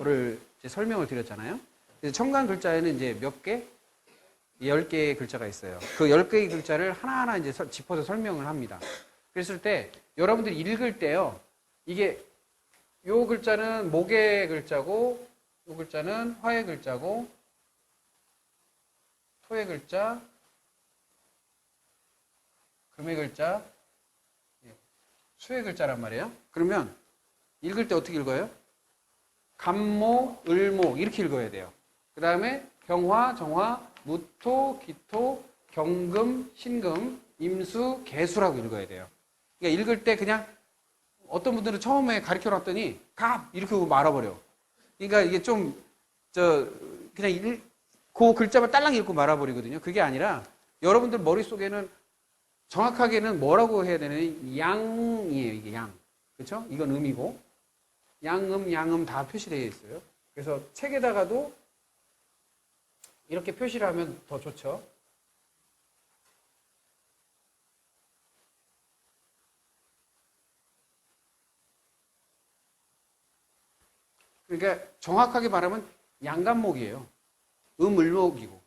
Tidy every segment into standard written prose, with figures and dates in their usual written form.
글자를 이제 설명을 드렸잖아요. 그래서 천간 글자에는 이제 몇 개? 10개의 글자가 있어요. 그 10개의 글자를 하나하나 이제 짚어서 설명을 합니다. 그랬을 때 여러분들이 읽을 때요. 이게 요 글자는 목의 글자고 요 글자는 화의 글자고 토의 글자 금의 글자 수의 글자란 말이에요. 그러면 읽을 때 어떻게 읽어요? 간목, 을목 이렇게 읽어야 돼요. 그 다음에 병화, 정화, 무토, 기토, 경금, 신금, 임수, 개수라고 읽어야 돼요. 그러니까 읽을 때 그냥 어떤 분들은 처음에 가르쳐 놨더니 갑 이렇게 말아버려. 그러니까 이게 좀 그냥 그 글자만 딸랑 읽고 말아버리거든요. 그게 아니라 여러분들 머릿속에는 정확하게는 뭐라고 해야 되냐면 양이에요. 이게 양. 그렇죠? 이건 음이고 양음, 양음 다 표시되어 있어요. 그래서 책에다가도 이렇게 표시를 하면 더 좋죠. 그러니까 정확하게 말하면 양간목이에요. 음을목이고.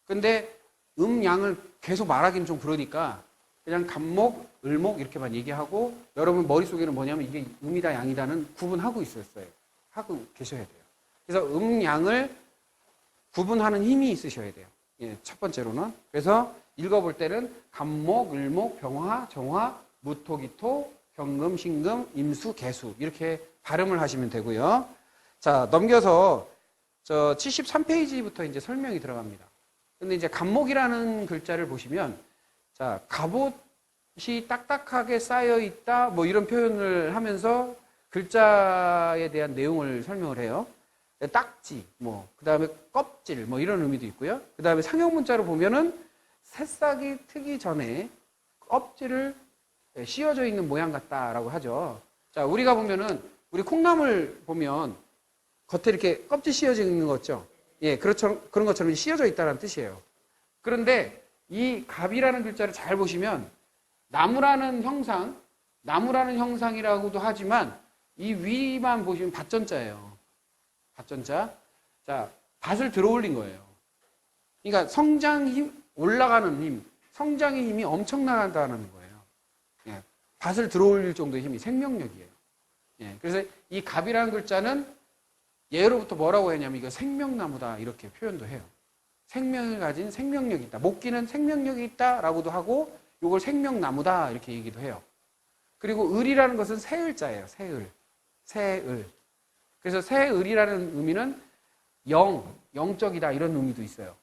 근데 양을 계속 말하기는 좀 그러니까 그냥 간목, 을목 이렇게만 얘기하고 여러분 머릿속에는 뭐냐면 이게 음이다 양이다는 구분하고 있었어요. 하고 계셔야 돼요. 그래서 양을 구분하는 힘이 있으셔야 돼요. 예, 첫 번째로는. 그래서 읽어볼 때는 간목, 을목, 병화, 정화, 무토, 기토, 경금, 신금, 임수, 개수 이렇게 발음을 하시면 되고요. 자, 넘겨서 73페이지부터 이제 설명이 들어갑니다. 근데 이제 간목이라는 글자를 보시면 자, 갑옷이 딱딱하게 쌓여 있다 뭐 이런 표현을 하면서 글자에 대한 내용을 설명을 해요. 딱지, 그 다음에 껍질, 이런 의미도 있고요. 그 다음에 상형 문자로 보면은 새싹이 트기 전에 껍질을 씌워져 있는 모양 같다라고 하죠. 자, 우리가 보면은 우리 콩나물 보면 겉에 이렇게 껍질 씌워져 있는 거 있죠? 예, 그렇죠. 그런 것처럼 씌워져 있다는 뜻이에요. 그런데 이 갑이라는 글자를 잘 보시면 나무라는 형상이라고도 하지만 이 위만 보시면 밭전자예요. 밭전자. 자, 밭을 들어 올린 거예요. 그러니까 성장 힘, 올라가는 힘, 성장의 힘이 엄청나다는 거예요. 예, 밭을 들어 올릴 정도의 힘이 생명력이에요. 예, 그래서 이 갑이라는 글자는 예로부터 뭐라고 했냐면 이거 생명나무다 이렇게 표현도 해요. 생명을 가진 생명력이 있다. 목기는 생명력이 있다라고도 하고 이걸 생명나무다 이렇게 얘기도 해요. 그리고 을이라는 것은 새을자예요. 새을. 그래서 새을이라는 의미는 영적이다 이런 의미도 있어요.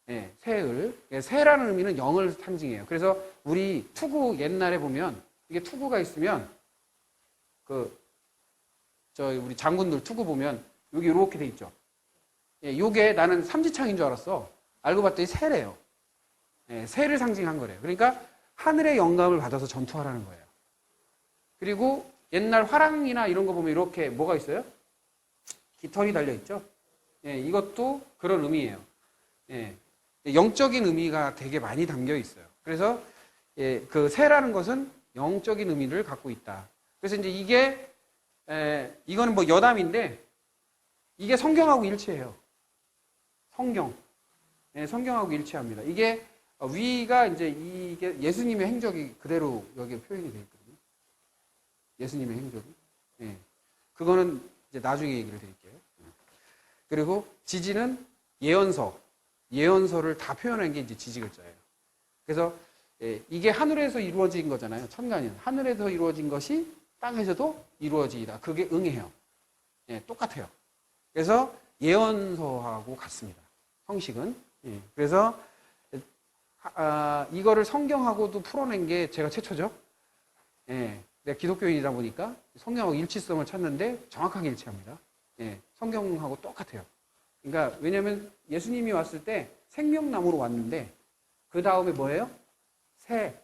예, 새을. 새라는 의미는 영을 상징해요. 그래서 우리 투구 옛날에 보면 이게 투구가 있으면 우리 장군들 투구 보면 여기 이렇게 돼 있죠. 예, 요게 나는 삼지창인 줄 알았어. 알고 봤더니 새래요. 예, 새를 상징한 거래요. 그러니까 하늘의 영감을 받아서 전투하라는 거예요. 그리고 옛날 화랑이나 이런 거 보면 이렇게 뭐가 있어요? 깃털이 달려있죠? 예, 이것도 그런 의미예요. 예, 영적인 의미가 되게 많이 담겨 있어요. 그래서 예, 그 새라는 것은 영적인 의미를 갖고 있다. 그래서 이제 이거는 여담인데 이게 성경하고 일치해요. 예, 성경하고 일치합니다. 이게 위가 이제 이게 예수님의 행적이 그대로 여기에 표현이 되어 있거든요. 예수님의 행적이. 예. 그거는 이제 나중에 얘기를 드릴게요. 그리고 지지는 예언서를 다 표현한 게 이제 지지 글자예요. 그래서 예, 이게 하늘에서 이루어진 거잖아요. 천간은 하늘에서 이루어진 것이 땅에서도 이루어지다. 그게 응해요. 예, 똑같아요. 그래서 예언서하고 같습니다. 형식은. 예, 그래서 이거를 성경하고도 풀어낸 게 제가 최초죠. 예, 내가 기독교인이다 보니까 성경하고 일치성을 찾는데 정확하게 일치합니다. 예, 성경하고 똑같아요. 그러니까 왜냐하면 예수님이 왔을 때 생명나무로 왔는데 그 다음에 뭐예요? 새,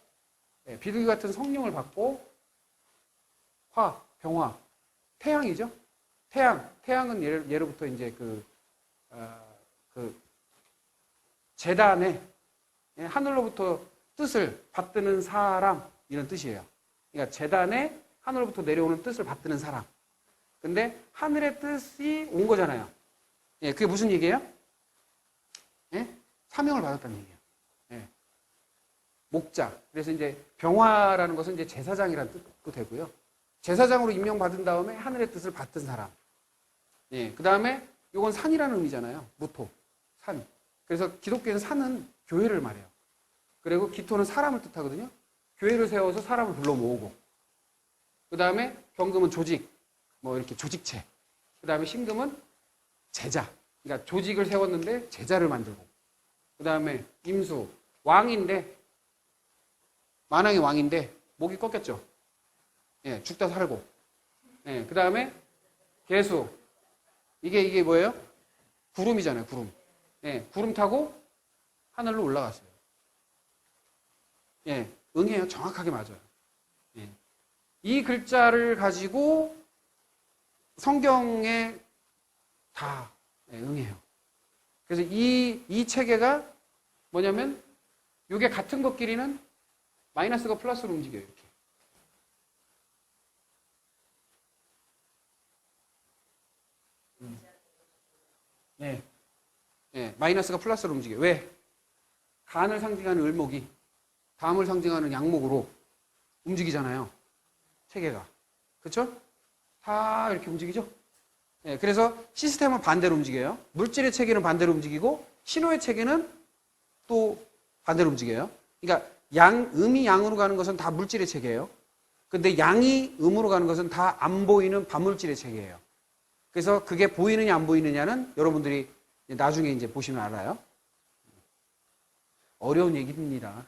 예, 비둘기 같은 성령을 받고 병화, 태양이죠. 태양은 예로부터 이제 재단에 하늘로부터 뜻을 받드는 사람 이런 뜻이에요. 그러니까 재단에 하늘로부터 내려오는 뜻을 받드는 사람. 근데 하늘의 뜻이 온 거잖아요. 예, 그게 무슨 얘기예요? 예? 사명을 받았다는 얘기예요. 예. 목자. 그래서 이제 병화라는 것은 이제 제사장이라는 뜻도 되고요. 제사장으로 임명받은 다음에 하늘의 뜻을 받던 사람. 예. 그 다음에 이건 산이라는 의미잖아요. 무토. 산. 그래서 기독교에는 산은 교회를 말해요. 그리고 기토는 사람을 뜻하거든요. 교회를 세워서 사람을 불러 모으고. 그 다음에 경금은 조직. 뭐 이렇게 조직체. 그 다음에 신금은 제자. 그러니까 조직을 세웠는데 제자를 만들고. 그 다음에 임수. 왕인데, 만왕의 왕인데, 목이 꺾였죠. 예, 죽다 살고. 예, 그 다음에 개수. 이게 뭐예요? 구름이잖아요, 구름. 예, 구름 타고 하늘로 올라갔어요. 예, 응해요. 정확하게 맞아요. 예. 이 글자를 가지고 성경에 다 응해요. 그래서 이 체계가 뭐냐면, 이게 같은 것끼리는 마이너스가 플러스로 움직여요, 이렇게. 네. 네, 마이너스가 플러스로 움직여요. 왜? 간을 상징하는 을목이 담을 상징하는 양목으로 움직이잖아요. 체계가. 그렇죠? 다 이렇게 움직이죠? 네, 그래서 시스템은 반대로 움직여요. 물질의 체계는 반대로 움직이고 신호의 체계는 또 반대로 움직여요. 그러니까 음이 양으로 가는 것은 다 물질의 체계예요. 근데 양이 음으로 가는 것은 다 안 보이는 반물질의 체계예요. 그래서 그게 보이느냐 안 보이느냐는 여러분들이 나중에 이제 보시면 알아요. 어려운 얘기입니다.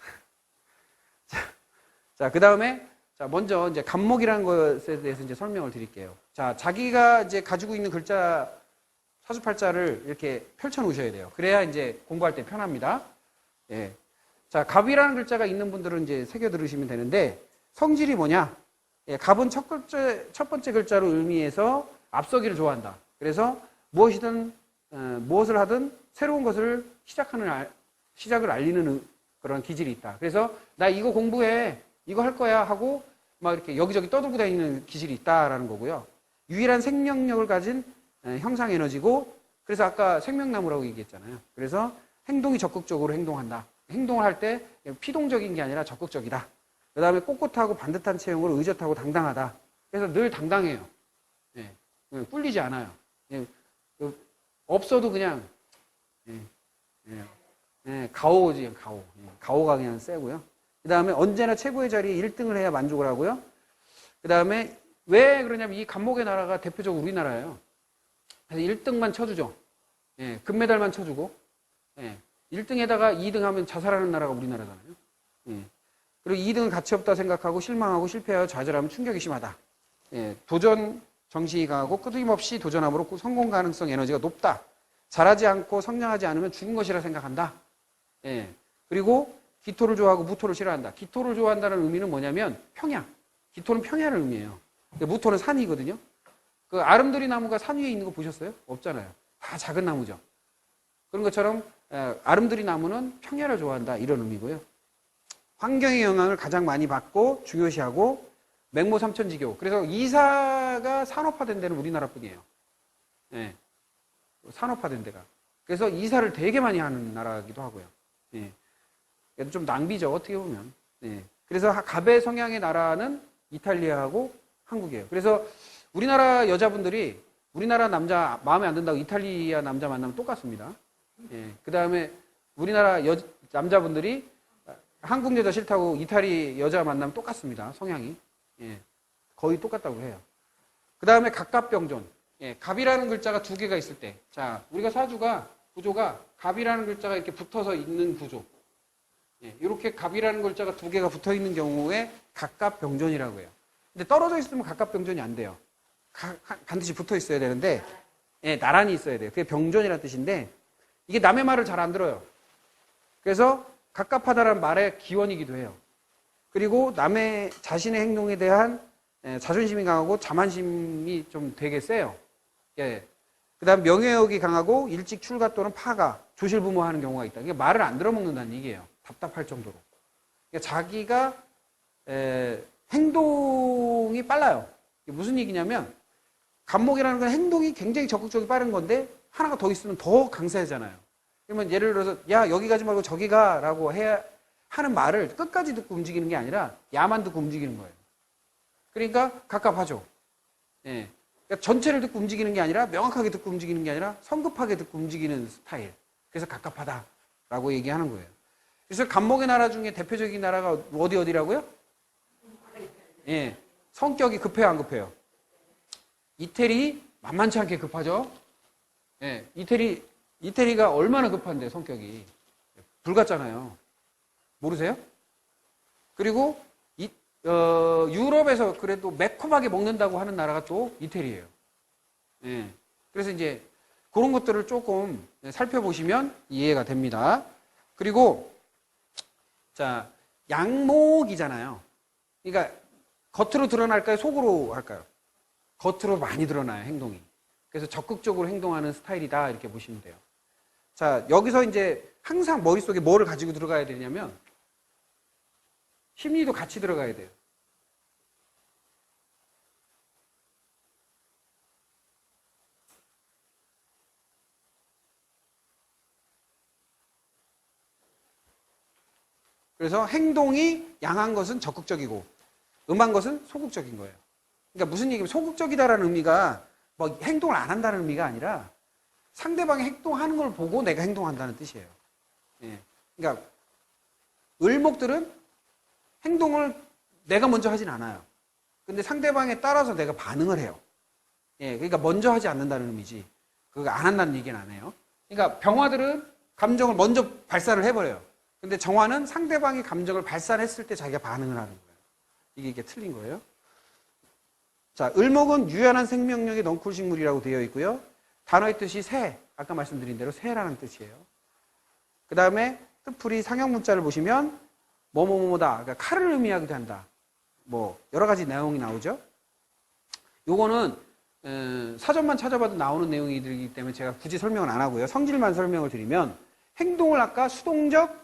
자, 그 다음에, 자, 먼저 이제 간목이라는 것에 대해서 이제 설명을 드릴게요. 자, 자기가 이제 가지고 있는 글자, 사주팔자를 이렇게 펼쳐 놓으셔야 돼요. 그래야 이제 공부할 때 편합니다. 예. 자, 갑이라는 글자가 있는 분들은 이제 새겨 들으시면 되는데, 성질이 뭐냐? 예, 갑은 첫 번째 글자로 의미해서 앞서기를 좋아한다. 그래서 무엇을 하든 새로운 것을 시작을 알리는 그런 기질이 있다. 그래서 나 이거 공부해, 이거 할 거야 하고 막 이렇게 여기저기 떠들고 다니는 기질이 있다라는 거고요. 유일한 생명력을 가진 형상 에너지고, 그래서 아까 생명나무라고 얘기했잖아요. 그래서 행동이 적극적으로 행동한다. 행동을 할 때 피동적인 게 아니라 적극적이다. 그 다음에 꼿꼿하고 반듯한 체형으로 의젓하고 당당하다. 그래서 늘 당당해요. 예, 꿀리지 않아요. 예, 없어도 그냥 가오지, 가오. 가오가 그냥 세고요. 그 다음에 언제나 최고의 자리에 1등을 해야 만족을 하고요. 그 다음에 왜 그러냐면 이 간목의 나라가 대표적으로 우리나라예요. 그래서 1등만 쳐주죠. 예, 금메달만 쳐주고, 예, 1등에다가 2등 하면 자살하는 나라가 우리나라잖아요. 예, 그리고 2등은 가치 없다 생각하고 실망하고 실패하여 좌절하면 충격이 심하다. 예, 도전 정신이 강하고 끊임없이 도전함으로 성공 가능성 에너지가 높다. 잘하지 않고 성장하지 않으면 죽은 것이라 생각한다. 예, 그리고 기토를 좋아하고 무토를 싫어한다. 기토를 좋아한다는 의미는 뭐냐면 평야. 기토는 평야를 의미해요. 무토는 산이거든요. 그 아름드리 나무가 산 위에 있는 거 보셨어요? 없잖아요. 다 작은 나무죠. 그런 것처럼 아름드리 나무는 평야를 좋아한다. 이런 의미고요. 환경의 영향을 가장 많이 받고 중요시하고 맹모 삼천지교. 그래서 이사가 산업화된 데는 우리나라뿐이에요. 예, 산업화된 데가. 그래서 이사를 되게 많이 하는 나라이기도 하고요. 예, 좀 낭비죠. 어떻게 보면. 예, 그래서 갑의 성향의 나라는 이탈리아하고 한국이에요. 그래서 우리나라 여자분들이 우리나라 남자 마음에 안 든다고 이탈리아 남자 만나면 똑같습니다. 예, 그 다음에 우리나라 남자분들이 한국 여자 싫다고 이탈리 여자 만나면 똑같습니다. 성향이. 예, 거의 똑같다고 해요. 그 다음에 갑갑병존. 예, 갑이라는 글자가 두 개가 있을 때. 자, 우리가 구조가 갑이라는 글자가 이렇게 붙어서 있는 구조. 예, 이렇게 갑이라는 글자가 두 개가 붙어 있는 경우에 갑갑병존이라고 해요. 근데 떨어져 있으면 갑갑병존이 안 돼요. 반드시 붙어 있어야 되는데, 예, 나란히 있어야 돼요. 그게 병존이라는 뜻인데, 이게 남의 말을 잘 안 들어요. 그래서 갑갑하다라는 말의 기원이기도 해요. 그리고 남의 자신의 행동에 대한 자존심이 강하고 자만심이 좀 되게 세요. 예. 그 다음 명예욕이 강하고 일찍 출가 또는 파가, 조실부모하는 경우가 있다. 이게 말을 안 들어먹는다는 얘기예요. 답답할 정도로. 그러니까 자기가 행동이 빨라요. 이게 무슨 얘기냐면 간목이라는 건 행동이 굉장히 적극적이 빠른 건데 하나가 더 있으면 더 강세잖아요. 그러면 예를 들어서 야 여기 가지 말고 저기 가라고 해야 하는 말을 끝까지 듣고 움직이는 게 아니라 야만 듣고 움직이는 거예요. 그러니까 갑갑하죠. 예. 그러니까 전체를 듣고 움직이는 게 아니라 명확하게 듣고 움직이는 게 아니라 성급하게 듣고 움직이는 스타일. 그래서 갑갑하다라고 얘기하는 거예요. 그래서 간목의 나라 중에 대표적인 나라가 어디라고요? 예. 성격이 급해요, 안 급해요? 이태리 만만치 않게 급하죠? 예. 이태리가 얼마나 급한데, 성격이. 불 같잖아요. 모르세요? 그리고 유럽에서 그래도 매콤하게 먹는다고 하는 나라가 또 이태리예요. 예. 그래서 이제 그런 것들을 조금 살펴보시면 이해가 됩니다. 그리고 자, 양목이잖아요. 그러니까 겉으로 드러날까요? 속으로 할까요? 겉으로 많이 드러나요, 행동이. 그래서 적극적으로 행동하는 스타일이다 이렇게 보시면 돼요. 자, 여기서 이제 항상 머릿속에 뭐를 가지고 들어가야 되냐면 심리도 같이 들어가야 돼요. 그래서 행동이 양한 것은 적극적이고 음한 것은 소극적인 거예요. 그러니까 무슨 얘기냐면 소극적이다라는 의미가 뭐 행동을 안 한다는 의미가 아니라 상대방이 행동하는 걸 보고 내가 행동한다는 뜻이에요. 예. 그러니까 을목들은 행동을 내가 먼저 하진 않아요. 근데 상대방에 따라서 내가 반응을 해요. 예, 그러니까 먼저 하지 않는다는 의미지. 그거 안 한다는 얘기는 안 해요. 그러니까 병화들은 감정을 먼저 발산을 해버려요. 근데 정화는 상대방이 감정을 발산했을 때 자기가 반응을 하는 거예요. 이게 틀린 거예요. 자, 을목은 유연한 생명력의 넝쿨식물이라고 되어 있고요. 단어의 뜻이 새, 아까 말씀드린 대로 새라는 뜻이에요. 그 다음에 뜻풀이 상형 문자를 보시면 뭐뭐뭐다, 그러니까 칼을 의미하기도 한다. 뭐 여러 가지 내용이 나오죠. 요거는 사전만 찾아봐도 나오는 내용이기 때문에 제가 굳이 설명은 안 하고요. 성질만 설명을 드리면 행동을 아까 수동적,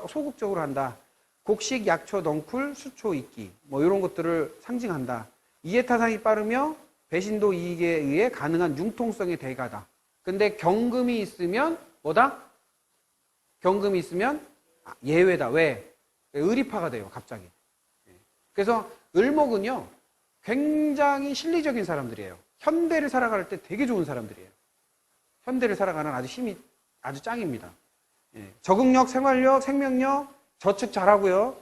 소극적으로 한다. 곡식, 약초, 넝쿨, 수초, 이끼 뭐 이런 것들을 상징한다. 이해타산이 빠르며 배신도 이익에 의해 가능한 융통성의 대가다. 근데 경금이 있으면 뭐다? 경금이 있으면 예외다. 왜? 의리파가 돼요, 갑자기. 그래서 을목은요, 굉장히 실리적인 사람들이에요. 현대를 살아갈 때 되게 좋은 사람들이에요. 현대를 살아가는 아주 힘이 아주 짱입니다. 적응력, 생활력, 생명력, 저축 잘하고요.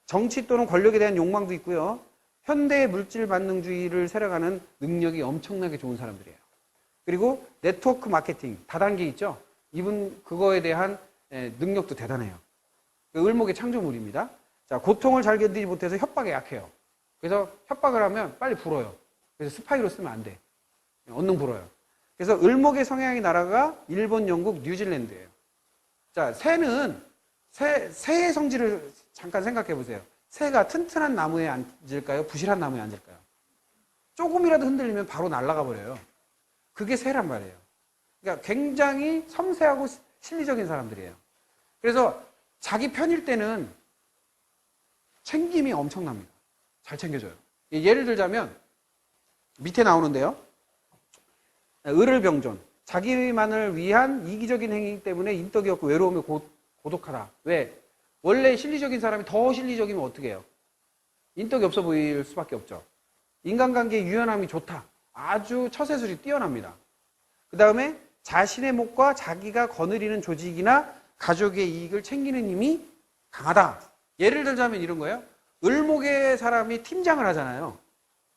정치 또는 권력에 대한 욕망도 있고요. 현대의 물질 만능주의를 살아가는 능력이 엄청나게 좋은 사람들이에요. 그리고 네트워크 마케팅, 다단계 있죠? 이분 그거에 대한 능력도 대단해요. 을목의 창조물입니다. 자, 고통을 잘 견디지 못해서 협박에 약해요. 그래서 협박을 하면 빨리 불어요. 그래서 스파이로 쓰면 안 돼. 언능 불어요. 그래서 을목의 성향의 나라가 일본, 영국, 뉴질랜드예요. 자, 새의 성질을 잠깐 생각해 보세요. 새가 튼튼한 나무에 앉을까요? 부실한 나무에 앉을까요? 조금이라도 흔들리면 바로 날아가 버려요. 그게 새란 말이에요. 그러니까 굉장히 섬세하고 실리적인 사람들이에요. 그래서 자기 편일 때는 챙김이 엄청납니다. 잘 챙겨줘요. 예를 들자면 밑에 나오는데요. 을을 병존. 자기만을 위한 이기적인 행위 때문에 인덕이 없고 외로움에 고독하다. 왜? 원래 실리적인 사람이 더 실리적이면 어떻게 해요? 인덕이 없어 보일 수밖에 없죠. 인간관계의 유연함이 좋다. 아주 처세술이 뛰어납니다. 그 다음에 자신의 몫과 자기가 거느리는 조직이나 가족의 이익을 챙기는 힘이 강하다. 예를 들자면 이런 거예요. 을목의 사람이 팀장을 하잖아요.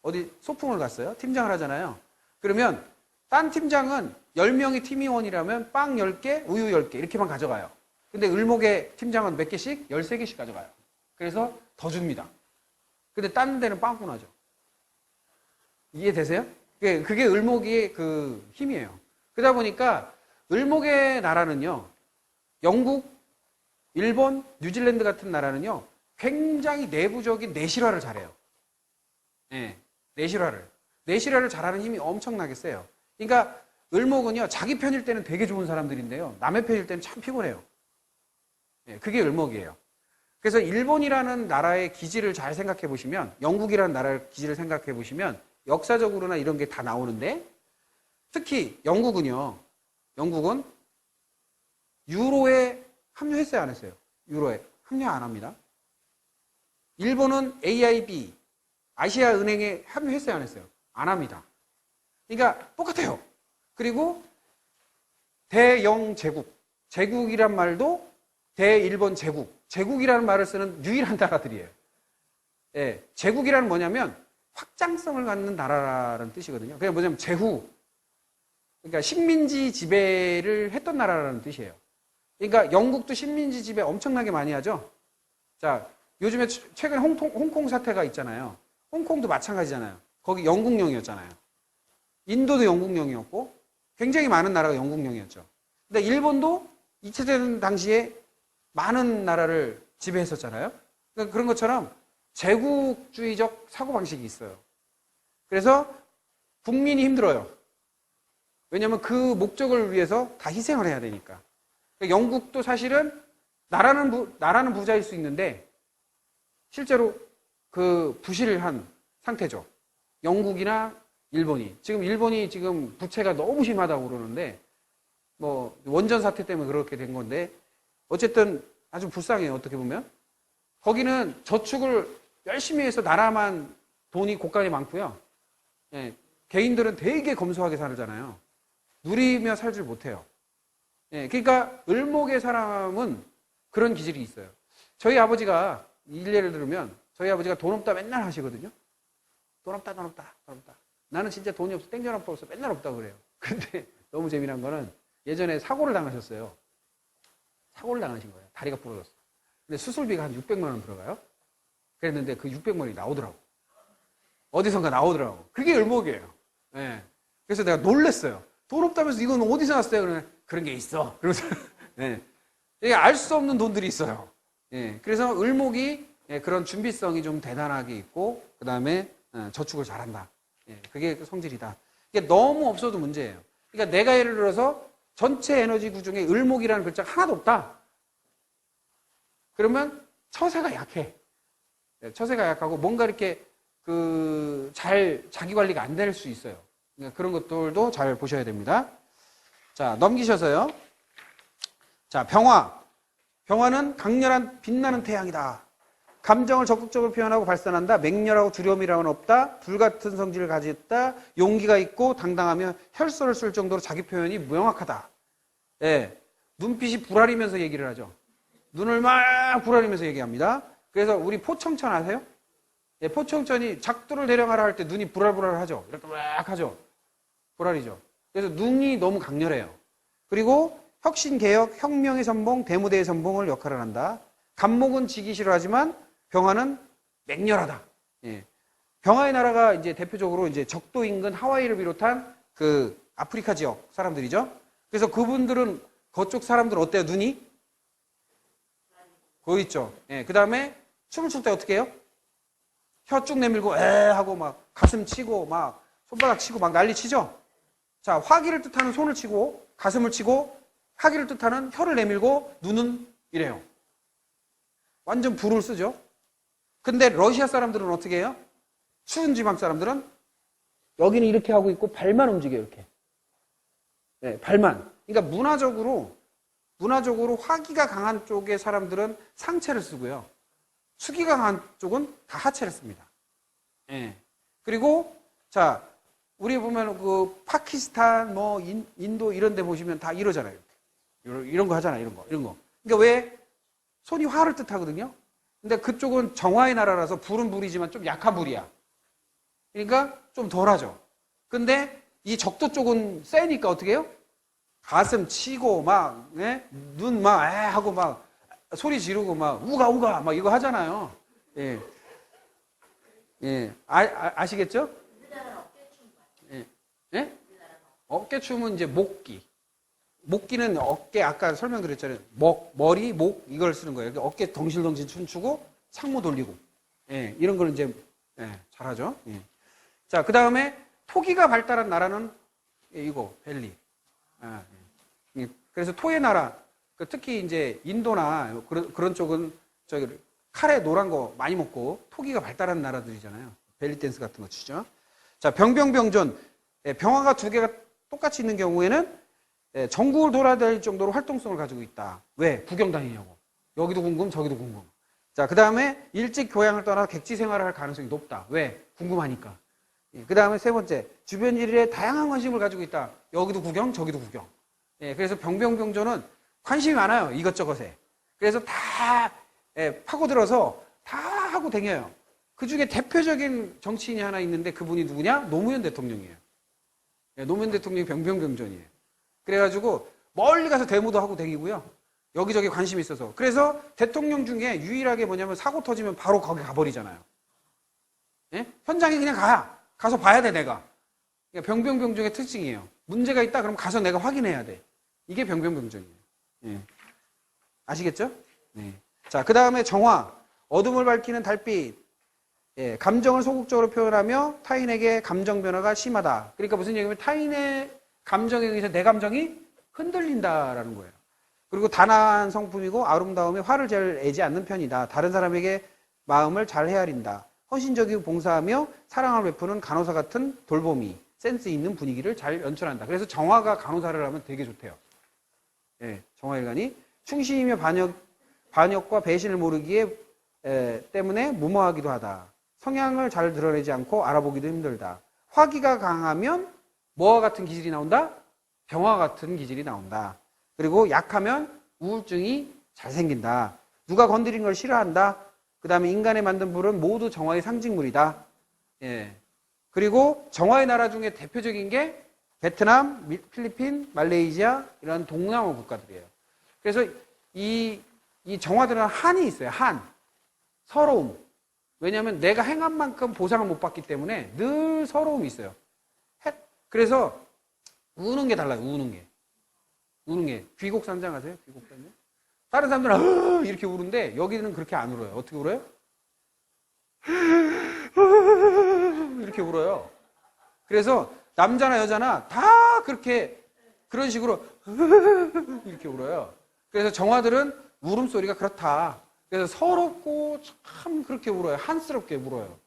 어디 소풍을 갔어요. 팀장을 하잖아요. 그러면 딴 팀장은 10명이 팀원이라면 빵 10개, 우유 10개 이렇게만 가져가요. 근데 을목의 팀장은 몇 개씩? 13개씩 가져가요. 그래서 더 줍니다. 근데 딴 데는 빵꾸나죠. 이해되세요? 그게 을목의 그 힘이에요. 그러다 보니까 을목의 나라는요, 영국, 일본, 뉴질랜드 같은 나라는요, 굉장히 내부적인 내실화를 잘해요. 네, 내실화를 잘하는 힘이 엄청나게 세요. 그러니까 을목은요, 자기 편일 때는 되게 좋은 사람들인데요, 남의 편일 때는 참 피곤해요. 네, 그게 을목이에요. 그래서 일본이라는 나라의 기질을 잘 생각해 보시면, 영국이라는 나라의 기질을 생각해 보시면 역사적으로나 이런 게 다 나오는데 특히 영국은요. 영국은 유로에 합류했어요, 안 했어요? 유로에 합류 안 합니다. 일본은 AIB, 아시아은행에 합류했어요, 안 했어요? 안 합니다. 그러니까 똑같아요. 그리고 대영제국, 제국이란 말도 대일본 제국, 제국이라는 말을 쓰는 유일한 나라들이에요. 예, 제국이라는 뭐냐면 확장성을 갖는 나라라는 뜻이거든요. 그게 뭐냐면 제후, 그러니까 식민지 지배를 했던 나라라는 뜻이에요. 그러니까 영국도 식민지 지배 엄청나게 많이 하죠. 자, 요즘에 최근에 홍콩 사태가 있잖아요. 홍콩도 마찬가지잖아요. 거기 영국령이었잖아요. 인도도 영국령이었고 굉장히 많은 나라가 영국령이었죠. 근데 일본도 2차 대전 당시에 많은 나라를 지배했었잖아요. 그러니까 그런 것처럼 제국주의적 사고방식이 있어요. 그래서 국민이 힘들어요. 왜냐하면 그 목적을 위해서 다 희생을 해야 되니까. 그러니까 영국도 사실은 나라는 부자일 수 있는데 실제로 그 부실을 한 상태죠. 영국이나 일본이. 지금 일본이 지금 부채가 너무 심하다고 그러는데 뭐 원전 사태 때문에 그렇게 된 건데 어쨌든 아주 불쌍해요. 어떻게 보면. 거기는 저축을 열심히 해서 나라만 돈이 곳간이 많고요. 예, 개인들은 되게 검소하게 살잖아요. 누리며 살질 못해요. 예, 그러니까 을목의 사람은 그런 기질이 있어요. 저희 아버지가 일례를 들으면 저희 아버지가 돈 없다 맨날 하시거든요. 돈 없다, 돈 없다, 돈 없다. 나는 진짜 돈이 없어, 땡겨놓고 없어, 맨날 없다고 그래요. 근데 너무 재미난 거는 예전에 사고를 당하셨어요. 사고를 당하신 거예요. 다리가 부러졌어. 근데 수술비가 한 600만 원 들어가요. 그랬는데 그 600만 원이 나오더라고. 어디선가 나오더라고. 그게 을목이에요. 예. 그래서 내가 놀랬어요. 돈 없다면서 이건 어디서 났어요? 그러면 그런 게 있어. 그러면서 예. 이게 알 수 없는 돈들이 있어요. 예. 그래서 을목이 예, 그런 준비성이 좀 대단하게 있고 그 다음에 저축을 잘한다. 예. 그게 성질이다. 이게 너무 없어도 문제예요. 그러니까 내가 예를 들어서 전체 에너지 구중에 을목이라는 글자가 하나도 없다. 그러면 처세가 약해. 예, 처세가 약하고 뭔가 이렇게 잘 자기 관리가 안 될 수 있어요. 그러니까 그런 것들도 잘 보셔야 됩니다. 자, 넘기셔서요. 자, 병화. 병화는 강렬한 빛나는 태양이다. 감정을 적극적으로 표현하고 발산한다. 맹렬하고 두려움이라고는 없다. 불같은 성질을 가졌다. 용기가 있고 당당하며 혈서를 쓸 정도로 자기 표현이 명확하다. 예, 눈빛이 불아리면서 얘기를 하죠. 눈을 막 불아리면서 얘기합니다. 그래서 우리 포청천 아세요? 예, 포청천이 작두를 대령하라 할 때 눈이 불알불알 하죠. 이렇게 막 하죠. 불알이죠. 그래서 눈이 너무 강렬해요. 그리고 혁신, 개혁, 혁명의 선봉, 대무대의 선봉을 역할을 한다. 간목은 지기 싫어하지만 병화는 맹렬하다. 예. 병화의 나라가 이제 대표적으로 이제 적도 인근 하와이를 비롯한 그 아프리카 지역 사람들이죠. 그래서 그분들은 그쪽 사람들은 어때요? 눈이? 그거 있죠. 예. 그 다음에 춤을 출 때 어떻게 해요? 혀 쭉 내밀고 에 하고 막 가슴 치고 막 손바닥 치고 막 난리 치죠. 자, 화기를 뜻하는 손을 치고 가슴을 치고 화기를 뜻하는 혀를 내밀고 눈은 이래요. 완전 불을 쓰죠. 근데 러시아 사람들은 어떻게 해요? 추운 지방 사람들은 여기는 이렇게 하고 있고 발만 움직여요. 이렇게. 네, 발만. 그러니까 문화적으로 화기가 강한 쪽의 사람들은 상체를 쓰고요. 수기가 강한 쪽은 다 하체를 씁니다. 예. 그리고 자, 우리 보면 그 파키스탄, 뭐 인도 이런 데 보시면 다 이러잖아요. 이런 거 하잖아요. 이런 거. 그러니까 왜 손이 화를 뜻하거든요. 근데 그쪽은 정화의 나라라서 불은 불이지만 좀 약한 불이야. 그러니까 좀 덜하죠. 근데 이 적도 쪽은 세니까 어떻게 해요? 가슴 치고 막, 예? 눈 막, 에 하고 막 소리 지르고 막 우가 우가 막 이거 하잖아요. 예. 예. 아시겠죠? 예. 예? 어깨춤은 이제 목기. 목기는 어깨, 아까 설명드렸잖아요. 머리, 목, 이걸 쓰는 거예요. 어깨 덩실덩실 춤추고, 상모 돌리고. 예, 이런 거는 이제, 예, 잘하죠. 예. 자, 그 다음에 토기가 발달한 나라는 이거, 벨리. 아, 예. 그래서 토의 나라, 특히 이제 인도나 그런 쪽은 카레 노란 거 많이 먹고 토기가 발달한 나라들이잖아요. 벨리 댄스 같은 거 치죠. 자, 병병병존. 병화가 두 개가 똑같이 있는 경우에는 전국을 돌아다닐 정도로 활동성을 가지고 있다. 왜? 구경 다니냐고. 여기도 궁금, 저기도 궁금. 자, 그 다음에 일찍 교양을 떠나 객지 생활을 할 가능성이 높다. 왜? 궁금하니까. 그 다음에 세 번째, 주변 일에 다양한 관심을 가지고 있다. 여기도 구경, 저기도 구경. 그래서 병병병존은 관심이 많아요. 이것저것에. 그래서 다 파고들어서 다 하고 다녀요. 그 중에 대표적인 정치인이 하나 있는데 그분이 누구냐? 노무현 대통령이에요. 노무현 대통령이 병병병존이에요. 그래가지고 멀리 가서 데모도 하고 다니고요. 여기저기 관심이 있어서. 그래서 대통령 중에 유일하게 뭐냐면 사고 터지면 바로 거기 가버리잖아요. 현장에 그냥 가서 봐야 돼, 내가. 그러니까 병병병존의 특징이에요. 문제가 있다 그럼 가서 내가 확인해야 돼. 이게 병병병존이에요. 아시겠죠? 네. 자, 그 다음에 정화. 어둠을 밝히는 달빛. 감정을 소극적으로 표현하며 타인에게 감정 변화가 심하다. 그러니까 무슨 얘기냐면 타인의 감정에 의해서 내 감정이 흔들린다라는 거예요. 그리고 단아한 성품이고 아름다움에 화를 잘 내지 않는 편이다. 다른 사람에게 마음을 잘 헤아린다. 헌신적이고 봉사하며 사랑을 베푸는 간호사 같은 돌봄이 센스 있는 분위기를 잘 연출한다. 그래서 정화가 간호사를 하면 되게 좋대요. 정화일간이 충신이며 반역과 배신을 모르기에 때문에 무모하기도 하다. 성향을 잘 드러내지 않고 알아보기도 힘들다. 화기가 강하면 뭐와 같은 기질이 나온다? 병화 같은 기질이 나온다. 그리고 약하면 우울증이 잘 생긴다. 누가 건드린 걸 싫어한다. 그 다음에 인간에 만든 불은 모두 정화의 상징물이다. 그리고 정화의 나라 중에 대표적인 게 베트남, 필리핀, 말레이시아 이런 동남아 국가들이에요. 그래서 이 정화들은 한이 있어요. 한. 서러움. 왜냐하면 내가 행한 만큼 보상을 못 받기 때문에 늘 서러움이 있어요. 그래서 우는 게 달라요. 우는 게. 귀곡산장 아세요? 귀곡산장? 다른 사람들은 이렇게 우는데 여기는 그렇게 안 울어요. 어떻게 울어요? 이렇게 울어요. 그래서 남자나 여자나 다 그런 식으로 이렇게 울어요. 그래서 정화들은 울음소리가 그렇다. 그래서 서럽고 참 그렇게 울어요. 한스럽게 울어요.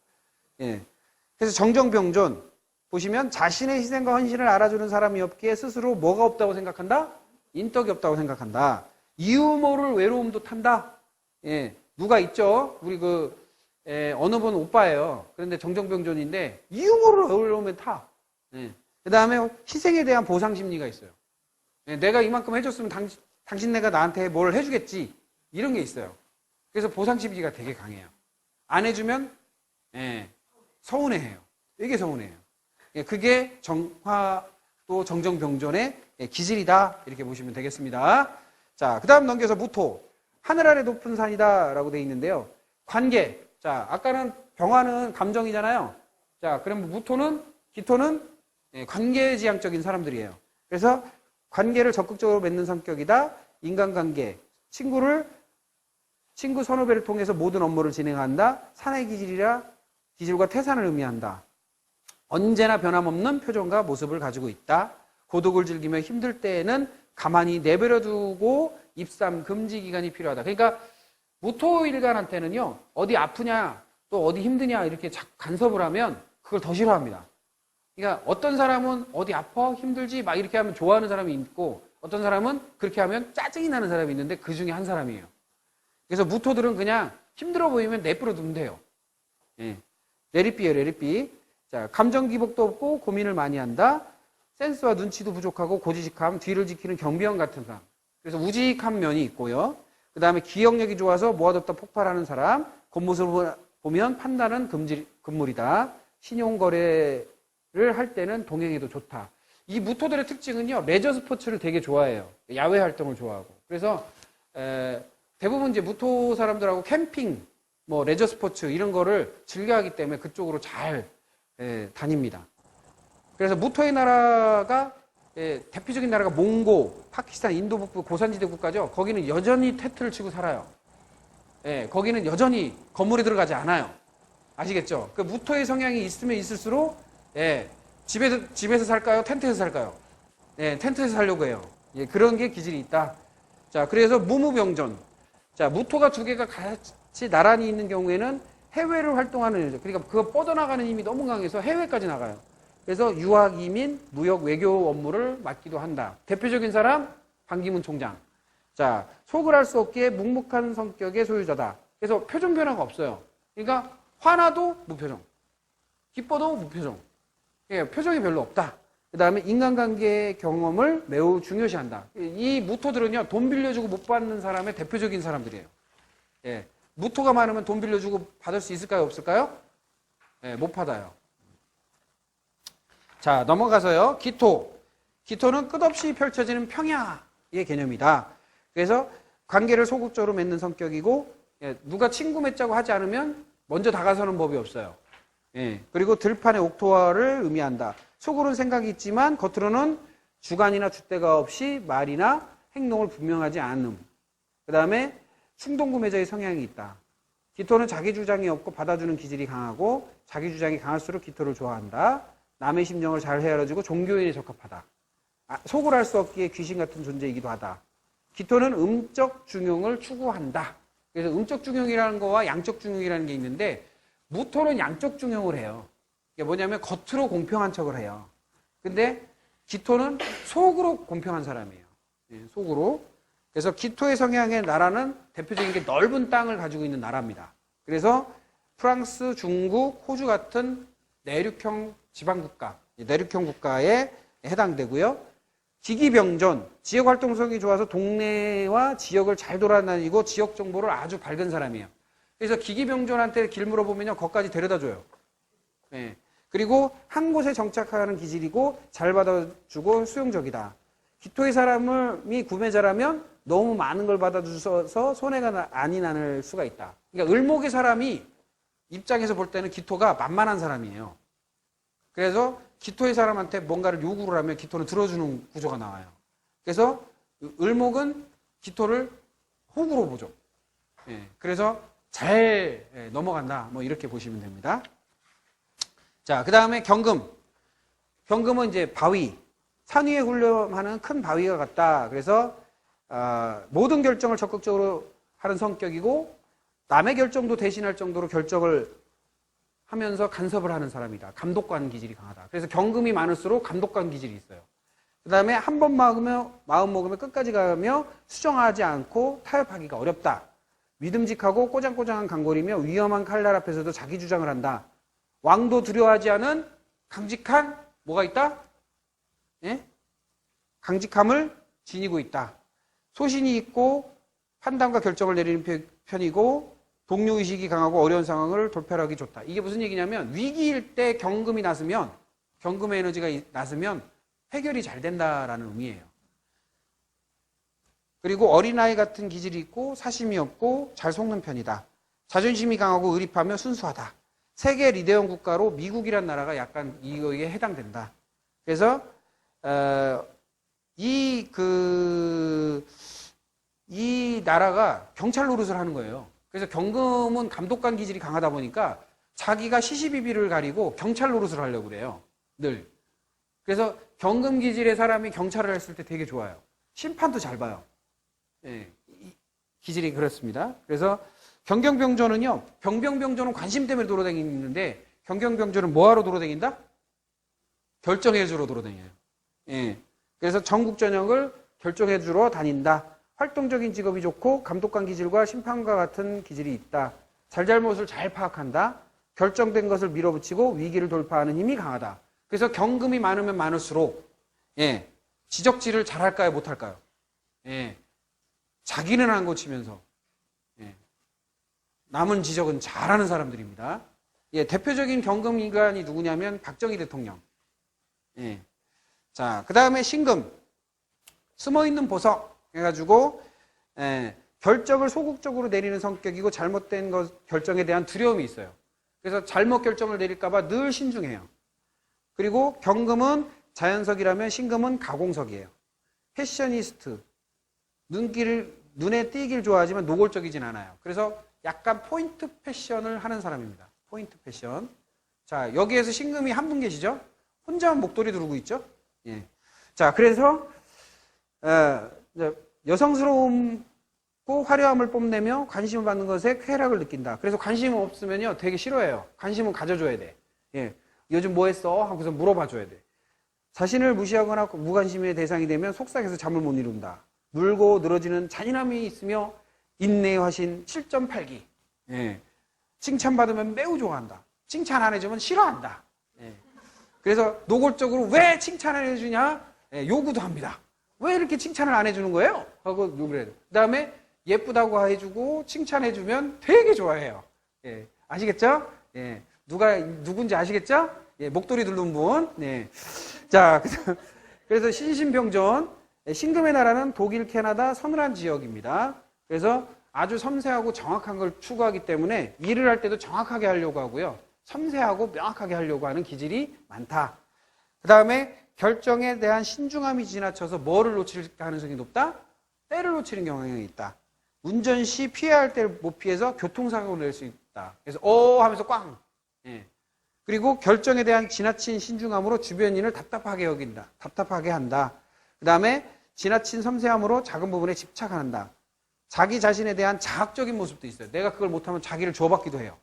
그래서 정정병존 보시면 자신의 희생과 헌신을 알아주는 사람이 없기에 스스로 뭐가 없다고 생각한다? 인덕이 없다고 생각한다. 이유 모를 외로움도 탄다. 누가 있죠? 우리 어느 분 오빠예요. 그런데 정정병존인데 이유 모를 외로움에 타. 그 다음에 희생에 대한 보상 심리가 있어요. 내가 이만큼 해줬으면 당신네가 나한테 뭘 해주겠지. 이런 게 있어요. 그래서 보상 심리가 되게 강해요. 안 해주면 서운해해요. 되게 서운해요. 그게 정화도 정정병존의 기질이다. 이렇게 보시면 되겠습니다. 자, 그 다음 넘겨서 무토. 하늘 아래 높은 산이다 라고 되어 있는데요. 관계. 자, 아까는 병화는 감정이잖아요. 자, 그럼 무토는, 기토는 관계지향적인 사람들이에요. 그래서 관계를 적극적으로 맺는 성격이다. 인간관계. 친구 선후배를 통해서 모든 업무를 진행한다. 사내 기질과 태산을 의미한다. 언제나 변함없는 표정과 모습을 가지고 있다. 고독을 즐기며 힘들 때에는 가만히 내버려두고 입삼 금지 기간이 필요하다. 그러니까 무토일간한테는요. 어디 아프냐 또 어디 힘드냐 이렇게 간섭을 하면 그걸 더 싫어합니다. 그러니까 어떤 사람은 어디 아파 힘들지 막 이렇게 하면 좋아하는 사람이 있고 어떤 사람은 그렇게 하면 짜증이 나는 사람이 있는데 그 중에 한 사람이에요. 그래서 무토들은 그냥 힘들어 보이면 내버려두면 돼요. 레리삐예요, 레리삐. 자, 감정 기복도 없고 고민을 많이 한다. 센스와 눈치도 부족하고 고지식함, 뒤를 지키는 경비원 같은 사람. 그래서 우직한 면이 있고요. 그 다음에 기억력이 좋아서 모아뒀다 폭발하는 사람. 겉모습을 보면 판단은 금물이다. 신용거래를 할 때는 동행해도 좋다. 이 무토들의 특징은요. 레저 스포츠를 되게 좋아해요. 야외 활동을 좋아하고. 그래서 대부분 이제 무토 사람들하고 캠핑, 레저 스포츠 이런 거를 즐겨하기 때문에 그쪽으로 잘 다닙니다. 그래서 무토의 나라가 대표적인 나라가 몽고, 파키스탄, 인도 북부 고산지대 국가죠. 거기는 여전히 테트를 치고 살아요. 거기는 여전히 건물에 들어가지 않아요. 아시겠죠? 그 무토의 성향이 있으면 있을수록 집에서 살까요? 텐트에서 살까요? 텐트에서 살려고 해요. 그런 게 기질이 있다. 자, 그래서 무무병존. 자, 무토가 두 개가 같이 나란히 있는 경우에는 해외를 활동하는 여자. 그러니까 그거 뻗어나가는 힘이 너무 강해서 해외까지 나가요. 그래서 유학, 이민, 무역, 외교 업무를 맡기도 한다. 대표적인 사람 반기문 총장. 자, 속을 알 수 없기에 묵묵한 성격의 소유자다. 그래서 표정 변화가 없어요. 그러니까 화나도 무표정, 기뻐도 무표정. 예, 표정이 별로 없다. 그 다음에 인간관계 경험을 매우 중요시한다. 이 무토들은요, 돈 빌려주고 못 받는 사람의 대표적인 사람들이에요. 예, 무토가 많으면 돈 빌려주고 받을 수 있을까요? 없을까요? 예, 못 받아요. 자, 넘어가서요. 기토. 기토는 끝없이 펼쳐지는 평야의 개념이다. 그래서 관계를 소극적으로 맺는 성격이고, 예, 누가 친구 맺자고 하지 않으면 먼저 다가서는 법이 없어요. 예, 그리고 들판의 옥토화를 의미한다. 속으로는 생각이 있지만 겉으로는 주관이나 줏대가 없이 말이나 행동을 분명하지 않음. 그 다음에 충동구매자의 성향이 있다. 기토는 자기 주장이 없고 받아주는 기질이 강하고 자기 주장이 강할수록 기토를 좋아한다. 남의 심정을 잘 헤아려주고 종교인에 적합하다. 속을 알 수 없기에 귀신 같은 존재이기도 하다. 기토는 음적 중용을 추구한다. 그래서 음적 중용이라는 거와 양적 중용이라는 게 있는데 무토는 양적 중용을 해요. 이게 뭐냐면 겉으로 공평한 척을 해요. 근데 기토는 속으로 공평한 사람이에요. 예, 속으로. 그래서 기토의 성향의 나라는 대표적인 게 넓은 땅을 가지고 있는 나라입니다. 그래서 프랑스, 중국, 호주 같은 내륙형 지방국가, 내륙형 국가에 해당되고요. 기기병전, 지역 활동성이 좋아서 동네와 지역을 잘 돌아다니고 지역 정보를 아주 밝은 사람이에요. 그래서 기기병전한테 길 물어보면요, 거기까지 데려다 줘요. 네. 그리고 한 곳에 정착하는 기질이고 잘 받아주고 수용적이다. 기토의 사람이 구매자라면 너무 많은 걸 받아주셔서 손해가 많이 나는 수가 있다. 그러니까 을목의 사람이 입장에서 볼 때는 기토가 만만한 사람이에요. 그래서 기토의 사람한테 뭔가를 요구를 하면 기토는 들어주는 구조가 나와요. 그래서 을목은 기토를 호구로 보죠. 예, 그래서 잘 넘어간다. 뭐 이렇게 보시면 됩니다. 자, 그 다음에 경금. 경금은 이제 바위. 산 위에 훈련하는 큰 바위가 같다. 그래서 모든 결정을 적극적으로 하는 성격이고 남의 결정도 대신할 정도로 결정을 하면서 간섭을 하는 사람이다. 감독관 기질이 강하다. 그래서 경금이 많을수록 감독관 기질이 있어요. 그 다음에 한 번 마음 먹으면 끝까지 가며 수정하지 않고 타협하기가 어렵다. 믿음직하고 꼬장꼬장한 강골이며 위험한 칼날 앞에서도 자기 주장을 한다. 왕도 두려워하지 않은 강직한 뭐가 있다? 예? 강직함을 지니고 있다. 소신이 있고 판단과 결정을 내리는 편이고 동료의식이 강하고 어려운 상황을 돌파하기 좋다. 이게 무슨 얘기냐면 위기일 때 경금이 났으면 경금의 에너지가 났으면 해결이 잘 된다라는 의미예요. 그리고 어린아이 같은 기질이 있고 사심이 없고 잘 속는 편이다. 자존심이 강하고 의립하며 순수하다. 세계 리더형 국가로 미국이란 나라가 약간 이거에 해당된다. 그래서 이 나라가 경찰 노릇을 하는 거예요. 그래서 경금은 감독관 기질이 강하다 보니까 자기가 시시비비를 가리고 경찰 노릇을 하려고 그래요. 늘. 그래서 경금 기질의 사람이 경찰을 했을 때 되게 좋아요. 심판도 잘 봐요. 예, 기질이 그렇습니다. 그래서 경경병조는요, 병병병조는 관심 때문에 돌아다니는데 경경병조는 뭐하러 돌아다닌다? 결정해주러 돌아다녀요. 예, 그래서 전국 전역을 결정해주러 다닌다. 활동적인 직업이 좋고 감독관 기질과 심판과 같은 기질이 있다. 잘잘못을 잘 파악한다. 결정된 것을 밀어붙이고 위기를 돌파하는 힘이 강하다. 그래서 경금이 많으면 많을수록 예, 지적질을 잘할까요? 못할까요? 예, 자기는 안 고치면서 예, 남은 지적은 잘하는 사람들입니다. 예, 대표적인 경금 인간이 누구냐면 박정희 대통령. 예. 자, 그 다음에 신금. 숨어있는 보석 해가지고 결정을 소극적으로 내리는 성격이고 잘못된 결정에 대한 두려움이 있어요. 그래서 잘못 결정을 내릴까봐 늘 신중해요. 그리고 경금은 자연석이라면 신금은 가공석이에요. 패셔니스트. 눈에 띄길 좋아하지만 노골적이진 않아요. 그래서 약간 포인트 패션을 하는 사람입니다. 포인트 패션. 자, 여기에서 신금이 한 분 계시죠? 혼자만 목도리 두르고 있죠? 예. 자, 그래서 여성스러움 화려함을 뽐내며 관심을 받는 것에 쾌락을 느낀다. 그래서 관심 없으면요 되게 싫어해요. 관심은 가져줘야 돼. 예. 요즘 뭐 했어? 하고서 물어봐 줘야 돼. 자신을 무시하거나 무관심의 대상이 되면 속삭여서 잠을 못 이룬다. 물고 늘어지는 잔인함이 있으며 인내의 화신 7.8기. 예. 칭찬받으면 매우 좋아한다. 칭찬 안 해주면 싫어한다. 예. 그래서 노골적으로 왜 칭찬 안 해주냐? 예, 요구도 합니다. 왜 이렇게 칭찬을 안 해주는 거예요? 하고 요구를 해요. 그 다음에 예쁘다고 해주고 칭찬해주면 되게 좋아해요. 예. 아시겠죠? 예. 누군지 아시겠죠? 예. 목도리 두른 분. 예. 자, 그래서 신신병존. 신금의 나라는 독일, 캐나다 서늘한 지역입니다. 그래서 아주 섬세하고 정확한 걸 추구하기 때문에 일을 할 때도 정확하게 하려고 하고요. 섬세하고 명확하게 하려고 하는 기질이 많다. 그 다음에 결정에 대한 신중함이 지나쳐서 뭐를 놓칠 가능성이 높다? 때를 놓치는 경향이 있다. 운전 시 피해야 할 때를 못 피해서 교통사고를 낼 수 있다. 그래서 하면서 꽝. 예. 그리고 결정에 대한 지나친 신중함으로 주변인을 답답하게 여긴다. 답답하게 한다. 그 다음에 지나친 섬세함으로 작은 부분에 집착한다. 자기 자신에 대한 자학적인 모습도 있어요. 내가 그걸 못하면 자기를 줘받기도 해요.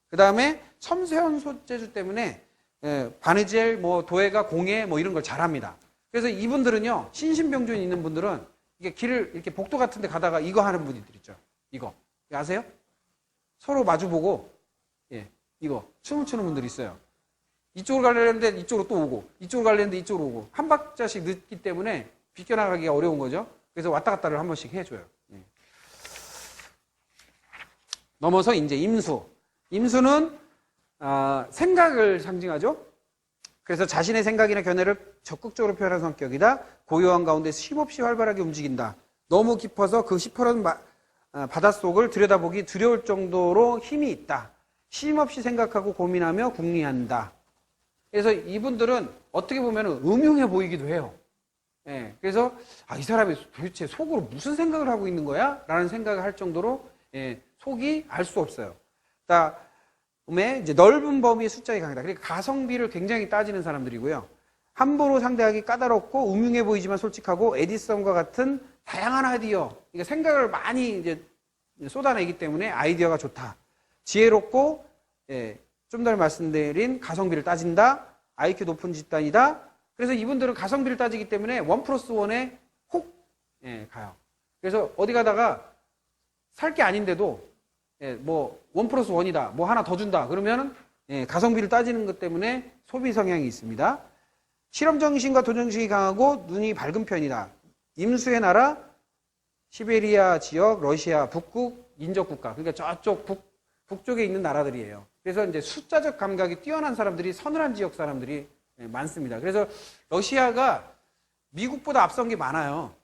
그 다음에 섬세한 손재주 때문에 바느질, 도예가, 공예 이런 걸 잘합니다. 그래서 이분들은요, 신신병존이 있는 분들은 이게 길을 이렇게 복도 같은 데 가다가 이거 하는 분들 있죠. 이거 아세요? 서로 마주보고 이거 춤을 추는 분들이 있어요. 이쪽으로 가려는데 이쪽으로 또 오고, 이쪽으로 가려는데 이쪽으로 오고, 한 박자씩 늦기 때문에 비껴나가기가 어려운 거죠. 그래서 왔다 갔다를 한 번씩 해줘요. 넘어서 이제 임수. 임수는 생각을 상징하죠. 그래서 자신의 생각이나 견해를 적극적으로 표현하는 성격이다. 고요한 가운데 쉼없이 활발하게 움직인다. 너무 깊어서 그 시퍼런 바닷속을 들여다보기 두려울 정도로 힘이 있다. 쉼없이 생각하고 고민하며 궁리한다. 그래서 이분들은 어떻게 보면 음흉해 보이기도 해요. 예, 그래서 이 사람이 도대체 속으로 무슨 생각을 하고 있는 거야? 라는 생각을 할 정도로 속이 알 수 없어요. 그다음에 이제 넓은 범위의 숫자에 강하다. 그러니까 가성비를 굉장히 따지는 사람들이고요. 함부로 상대하기 까다롭고 음흉해 보이지만 솔직하고 에디슨과 같은 다양한 아이디어, 그러니까 생각을 많이 이제 쏟아내기 때문에 아이디어가 좋다. 지혜롭고 좀 전에 말씀드린 가성비를 따진다. IQ 높은 집단이다. 그래서 이분들은 가성비를 따지기 때문에 1+1에 혹 가요. 그래서 어디 가다가 살 게 아닌데도 1+1이다. 하나 더 준다. 그러면 가성비를 따지는 것 때문에 소비 성향이 있습니다. 실험정신과 도전정신이 강하고 눈이 밝은 편이다. 임수의 나라, 시베리아 지역, 러시아, 북극, 인접국가. 그러니까 저쪽 북쪽에 있는 나라들이에요. 그래서 이제 숫자적 감각이 뛰어난 사람들이 서늘한 지역 사람들이 많습니다. 그래서 러시아가 미국보다 앞선 게 많아요.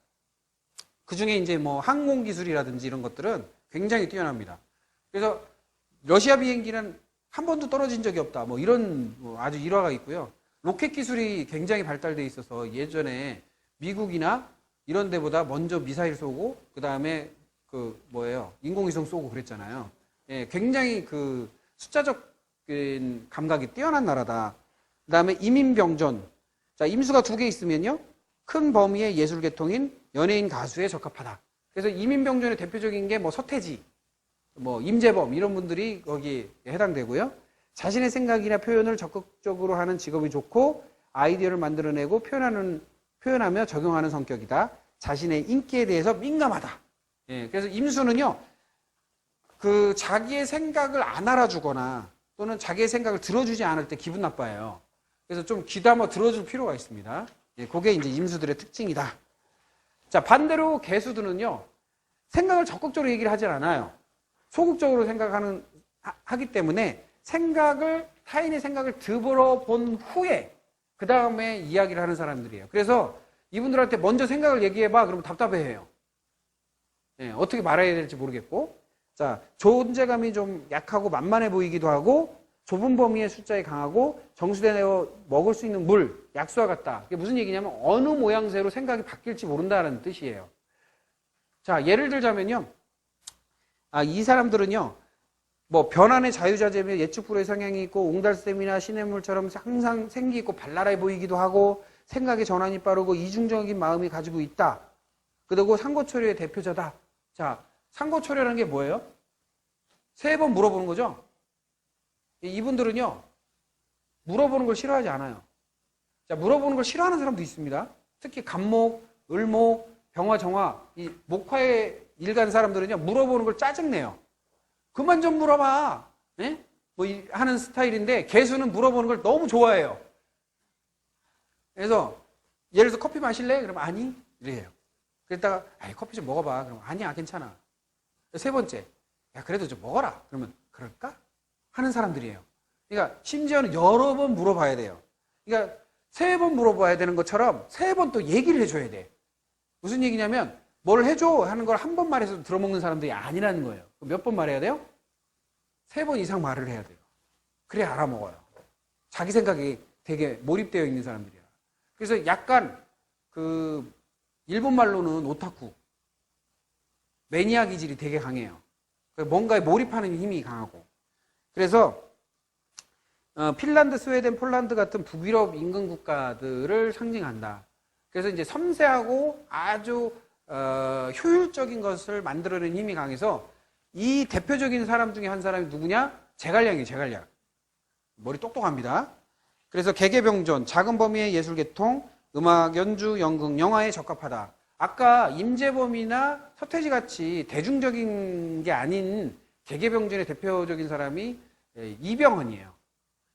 그 중에 이제 항공기술이라든지 이런 것들은 굉장히 뛰어납니다. 그래서 러시아 비행기는 한 번도 떨어진 적이 없다. 이런 아주 일화가 있고요. 로켓 기술이 굉장히 발달돼 있어서 예전에 미국이나 이런 데보다 먼저 미사일 쏘고 그 다음에 인공위성 쏘고 그랬잖아요. 굉장히 숫자적 감각이 뛰어난 나라다. 그 다음에 임인병존. 자, 임수가 2개 있으면요. 큰 범위의 예술 계통인 연예인 가수에 적합하다. 그래서 임인병존의 대표적인 게 서태지, 임재범 이런 분들이 거기에 해당되고요. 자신의 생각이나 표현을 적극적으로 하는 직업이 좋고 아이디어를 만들어내고 표현하며 적용하는 성격이다. 자신의 인기에 대해서 민감하다. 그래서 임수는요. 자기의 생각을 안 알아주거나 또는 자기의 생각을 들어주지 않을 때 기분 나빠해요. 그래서 좀 귀담아 들어줄 필요가 있습니다. 그게 이제 임수들의 특징이다. 자, 반대로 개수들은요, 생각을 적극적으로 얘기를 하질 않아요. 소극적으로 하기 때문에 타인의 생각을 들어본 후에, 그 다음에 이야기를 하는 사람들이에요. 그래서 이분들한테 먼저 생각을 얘기해봐. 그러면 답답해 해요. 어떻게 말해야 될지 모르겠고. 자, 존재감이 좀 약하고 만만해 보이기도 하고, 좁은 범위의 숫자에 강하고, 정수되어 먹을 수 있는 물, 약수와 같다. 이게 무슨 얘기냐면, 어느 모양새로 생각이 바뀔지 모른다는 뜻이에요. 자, 예를 들자면요. 이 사람들은요, 변환의 자유자재며 예측 불허의 성향이 있고, 옹달샘이나 시냇물처럼 항상 생기 있고 발랄해 보이기도 하고, 생각의 전환이 빠르고 이중적인 마음이 가지고 있다. 그리고 상고초려의 대표자다. 자, 상고초려라는 게 뭐예요? 3번 물어보는 거죠? 이분들은요, 물어보는 걸 싫어하지 않아요. 자, 물어보는 걸 싫어하는 사람도 있습니다. 특히 간목, 을목, 병화, 정화, 이 목화에 일간 사람들은요, 물어보는 걸 짜증내요. 그만 좀 물어봐. 예? 하는 스타일인데, 개수는 물어보는 걸 너무 좋아해요. 그래서, 예를 들어서 커피 마실래? 그러면 아니? 이래요. 그랬다가, 아이, 커피 좀 먹어봐. 그러면 아니야, 괜찮아. 3번째, 야, 그래도 좀 먹어라. 그러면, 그럴까? 하는 사람들이에요. 그러니까, 심지어는 여러 번 물어봐야 돼요. 그러니까, 3번 물어봐야 되는 것처럼 3번 또 얘기를 해줘야 돼. 무슨 얘기냐면, 뭘 해줘 하는 걸 한 번 말해서 들어먹는 사람들이 아니라는 거예요. 몇 번 말해야 돼요? 3번 이상 말을 해야 돼요. 그래야 알아먹어요. 자기 생각이 되게 몰입되어 있는 사람들이야. 그래서 약간 일본 말로는 오타쿠, 매니아 기질이 되게 강해요. 뭔가에 몰입하는 힘이 강하고. 그래서 핀란드, 스웨덴, 폴란드 같은 북유럽 인근 국가들을 상징한다. 그래서 이제 섬세하고 아주 효율적인 것을 만들어내는 힘이 강해서 이 대표적인 사람 중에 한 사람이 누구냐? 제갈량이에요, 제갈량. 머리 똑똑합니다. 그래서 개개병존, 작은 범위의 예술계통, 음악, 연주, 연극, 영화에 적합하다. 아까 임재범이나 서태지 같이 대중적인 게 아닌 개개병존의 대표적인 사람이 이병헌이에요.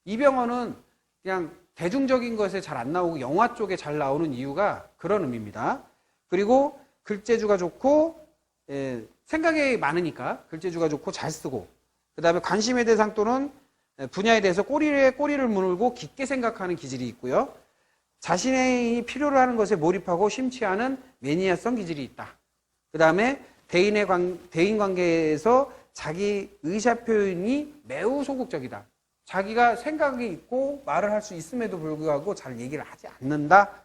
이병헌은 그냥 대중적인 것에 잘 안 나오고 영화 쪽에 잘 나오는 이유가 그런 의미입니다. 그리고 글재주가 좋고 생각이 많으니까 글재주가 좋고 잘 쓰고, 그 다음에 관심의 대상 또는 분야에 대해서 꼬리를 물고 깊게 생각하는 기질이 있고요. 자신의 필요로 하는 것에 몰입하고 심취하는 매니아성 기질이 있다. 그 다음에 대인 관계에서 자기 의사 표현이 매우 소극적이다. 자기가 생각이 있고 말을 할 수 있음에도 불구하고 잘 얘기를 하지 않는다.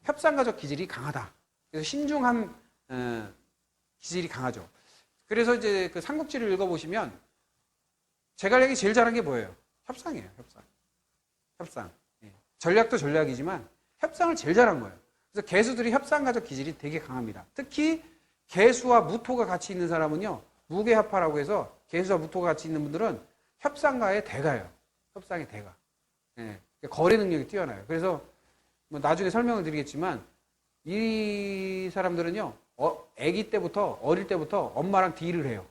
협상가적 기질이 강하다. 그래서 신중한 기질이 강하죠. 그래서 이제 그 삼국지를 읽어보시면 제갈량이 제일 잘한 게 뭐예요? 협상이에요. 협상. 전략도 전략이지만 협상을 제일 잘한 거예요. 그래서 개수들이 협상가적 기질이 되게 강합니다. 특히 개수와 무토가 같이 있는 사람은요, 무계합파라고 해서 개수와 무토가 같이 있는 분들은 협상가의 대가예요. 협상의 대가. 거래 능력이 뛰어나요. 그래서 뭐 나중에 설명을 드리겠지만 이 사람들은요, 아기 때부터, 어릴 때부터 엄마랑 딜을 해요.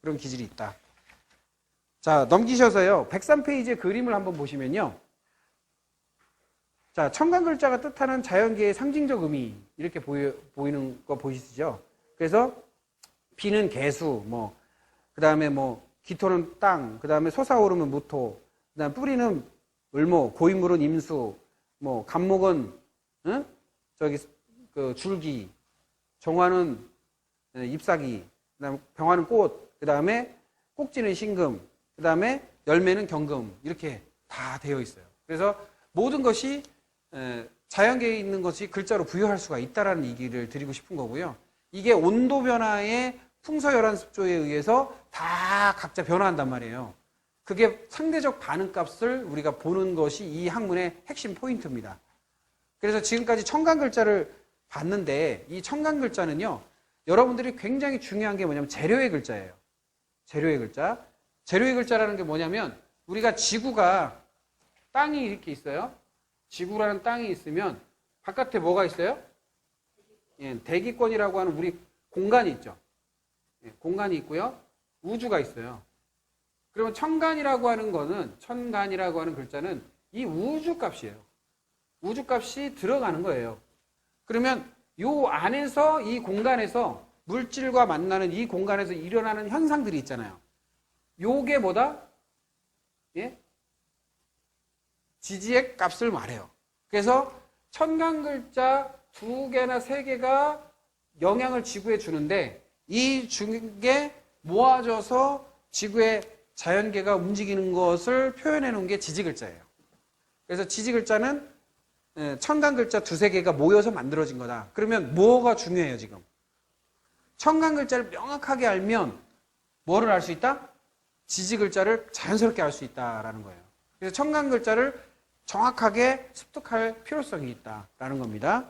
그런 기질이 있다. 자, 넘기셔서요, 103페이지의 그림을 한번 보시면요. 자, 청간글자가 뜻하는 자연계의 상징적 의미, 이렇게 보이는 거 보이시죠? 그래서, 비는 개수, 그 다음에 기토는 땅, 그 다음에 솟아오르면 무토, 그 다음에 뿌리는 을목, 고인물은 임수, 간목은, 줄기, 정화는 잎사귀, 그 다음에 병화는 꽃, 그 다음에 꼭지는 신금, 그 다음에 열매는 경금, 이렇게 다 되어 있어요. 그래서 모든 것이 자연계에 있는 것이 글자로 부여할 수가 있다라는 얘기를 드리고 싶은 거고요. 이게 온도 변화의 풍서열한습조에 의해서 다 각자 변화한단 말이에요. 그게 상대적 반응값을 우리가 보는 것이 이 학문의 핵심 포인트입니다. 그래서 지금까지 청간글자를 봤는데 이 청간글자는요, 여러분들이 굉장히 중요한 게 뭐냐면 재료의 글자예요. 재료의 글자. 재료의 글자라는 게 뭐냐면 우리가 지구가 땅이 이렇게 있어요. 지구라는 땅이 있으면 바깥에 뭐가 있어요? 대기권이라고 하는 우리 공간이 있죠. 공간이 있고요. 우주가 있어요. 그러면 천간이라고 하는 거는, 천간이라고 하는 글자는 이 우주값이에요. 우주값이 들어가는 거예요. 그러면 요 안에서, 이 공간에서 물질과 만나는 이 공간에서 일어나는 현상들이 있잖아요. 요게 뭐다? 지지의 값을 말해요. 그래서 천간글자 2개나 3개가 영향을 지구에 주는데 이 중에 모아져서 지구의 자연계가 움직이는 것을 표현해 놓은 게 지지글자예요. 그래서 지지글자는 천간글자 2-3개가 모여서 만들어진 거다. 그러면 뭐가 중요해요, 지금? 천간글자를 명확하게 알면 뭐를 알 수 있다? 지지글자를 자연스럽게 알 수 있다라는 거예요. 그래서 천간글자를 정확하게 습득할 필요성이 있다라는 겁니다.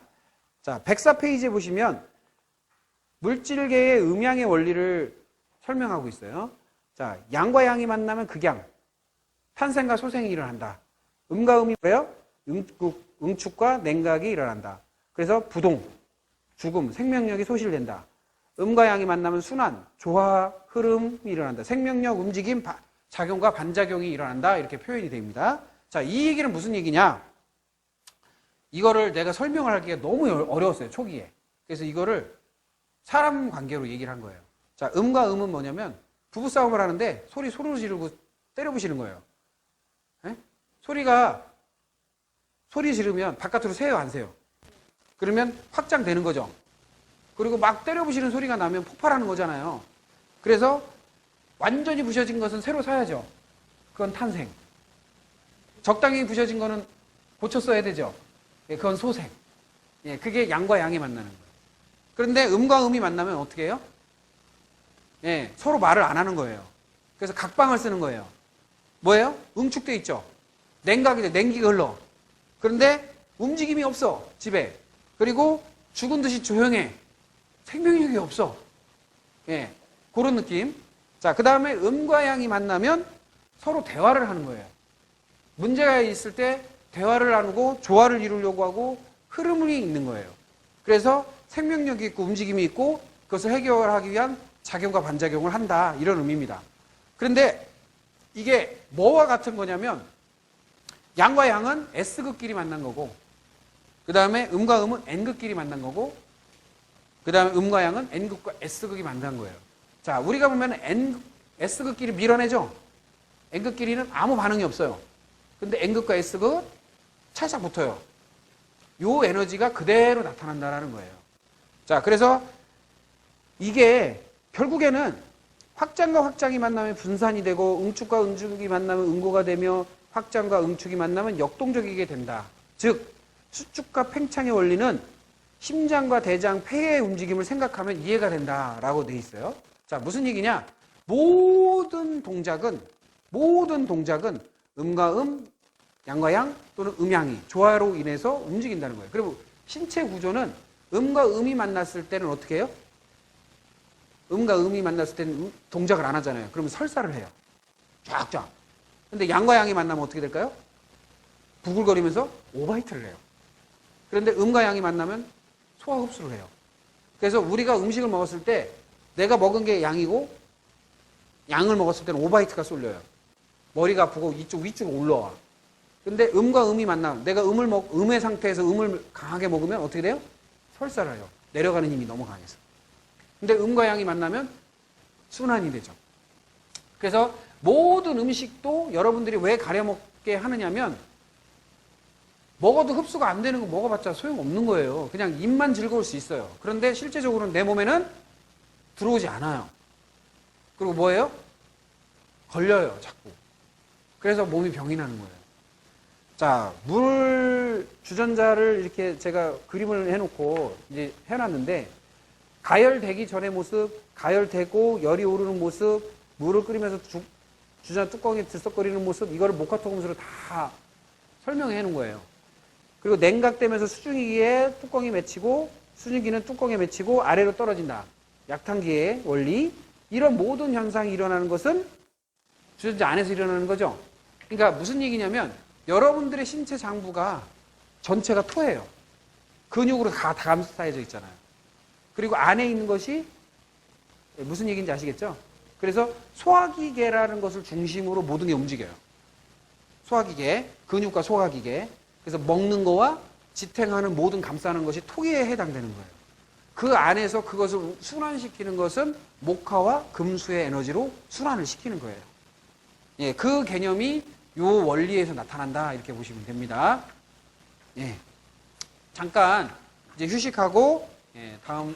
자, 104페이지에 보시면 물질계의 음양의 원리를 설명하고 있어요. 자, 양과 양이 만나면 극양, 탄생과 소생이 일어난다. 음과 음이 뭐예요? 응축과 냉각이 일어난다. 그래서 부동, 죽음, 생명력이 소실된다. 음과 양이 만나면 순환, 조화, 흐름이 일어난다. 생명력, 움직임, 작용과 반작용이 일어난다. 이렇게 표현이 됩니다. 자, 이 얘기는 무슨 얘기냐? 이거를 내가 설명을 하기가 너무 어려웠어요, 초기에. 그래서 이거를 사람 관계로 얘기를 한 거예요. 자, 음과 음은 뭐냐면 부부싸움을 하는데 소리 지르고 때려부시는 거예요. 에? 소리 지르면 바깥으로 새요, 안 새요? 그러면 확장되는 거죠. 그리고 막 때려부시는 소리가 나면 폭발하는 거잖아요. 그래서 완전히 부셔진 것은 새로 사야죠. 그건 탄생. 적당히 부셔진 거는 고쳐 써야 되죠. 예, 그건 소생. 예, 그게 양과 양이 만나는 거예요. 그런데 음과 음이 만나면 어떻게 해요? 예, 서로 말을 안 하는 거예요. 그래서 각방을 쓰는 거예요. 뭐예요? 응축돼 있죠. 냉각이 돼, 냉기가 흘러. 그런데 움직임이 없어, 집에. 그리고 죽은 듯이 조용해. 생명력이 없어. 예, 그런 느낌. 자, 그 다음에 음과 양이 만나면 서로 대화를 하는 거예요. 문제가 있을 때 대화를 나누고 조화를 이루려고 하고 흐름이 있는 거예요. 그래서 생명력이 있고 움직임이 있고 그것을 해결하기 위한 작용과 반작용을 한다. 이런 의미입니다. 그런데 이게 뭐와 같은 거냐면 양과 양은 S극끼리 만난 거고 그 다음에 음과 음은 N극끼리 만난 거고 그 다음에 음과 양은 N극과 S극이 만난 거예요. 자, 우리가 보면 S극끼리 밀어내죠? N극끼리는 아무 반응이 없어요. 근데 N극과 S극은 찰싹 붙어요. 요 에너지가 그대로 나타난다는 거예요. 자, 그래서 이게 결국에는 확장과 확장이 만나면 분산이 되고 응축과 응축이 만나면 응고가 되며 확장과 응축이 만나면 역동적이게 된다. 즉 수축과 팽창의 원리는 심장과 대장, 폐의 움직임을 생각하면 이해가 된다라고 돼 있어요. 자, 무슨 얘기냐? 모든 동작은 음과 음, 양과 양 또는 음양이 조화로 인해서 움직인다는 거예요. 그리고 신체 구조는 음과 음이 만났을 때는 어떻게 해요? 음과 음이 만났을 때는 동작을 안 하잖아요. 그러면 설사를 해요. 쫙쫙. 근데 양과 양이 만나면 어떻게 될까요? 부글거리면서 오바이트를 해요. 그런데 음과 양이 만나면 소화 흡수를 해요. 그래서 우리가 음식을 먹었을 때 내가 먹은 게 양이고 양을 먹었을 때는 오바이트가 쏠려요. 머리가 아프고 이쪽 위쪽으로 올라와. 근데 음과 음이 만나면 내가 음의 상태에서 음을 강하게 먹으면 어떻게 돼요? 설사를 해요. 내려가는 힘이 너무 강해서. 근데 음과 양이 만나면 순환이 되죠. 그래서 모든 음식도 여러분들이 왜 가려 먹게 하느냐면 먹어도 흡수가 안 되는 거 먹어봤자 소용없는 거예요. 그냥 입만 즐거울 수 있어요. 그런데 실제적으로는 내 몸에는 들어오지 않아요. 그리고 뭐예요? 걸려요, 자꾸. 그래서 몸이 병이 나는 거예요. 자, 물 주전자를 이렇게 제가 그림을 해놓고 이제 해놨는데 가열되기 전의 모습, 가열되고 열이 오르는 모습, 물을 끓이면서 주전자 뚜껑이 들썩거리는 모습, 이거를 목화토금수로 다 설명해 놓은 거예요. 그리고 냉각되면서 수증기에 뚜껑이 맺히고 수증기는 뚜껑에 맺히고 아래로 떨어진다. 약탕기의 원리. 이런 모든 현상이 일어나는 것은 주전자 안에서 일어나는 거죠. 그러니까 무슨 얘기냐면 여러분들의 신체 장부가 전체가 토예요. 근육으로 다 감싸여져 있잖아요. 그리고 안에 있는 것이 무슨 얘기인지 아시겠죠? 그래서 소화기계라는 것을 중심으로 모든 게 움직여요. 소화기계, 근육과 소화기계. 그래서 먹는 거와 지탱하는 모든 감싸는 것이 토기에 해당되는 거예요. 그 안에서 그것을 순환시키는 것은 목화와 금수의 에너지로 순환을 시키는 거예요. 예, 그 개념이 요 원리에서 나타난다 이렇게 보시면 됩니다. 예, 잠깐 이제 휴식하고 다음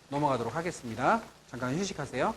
넘어가도록 하겠습니다. 잠깐 휴식하세요.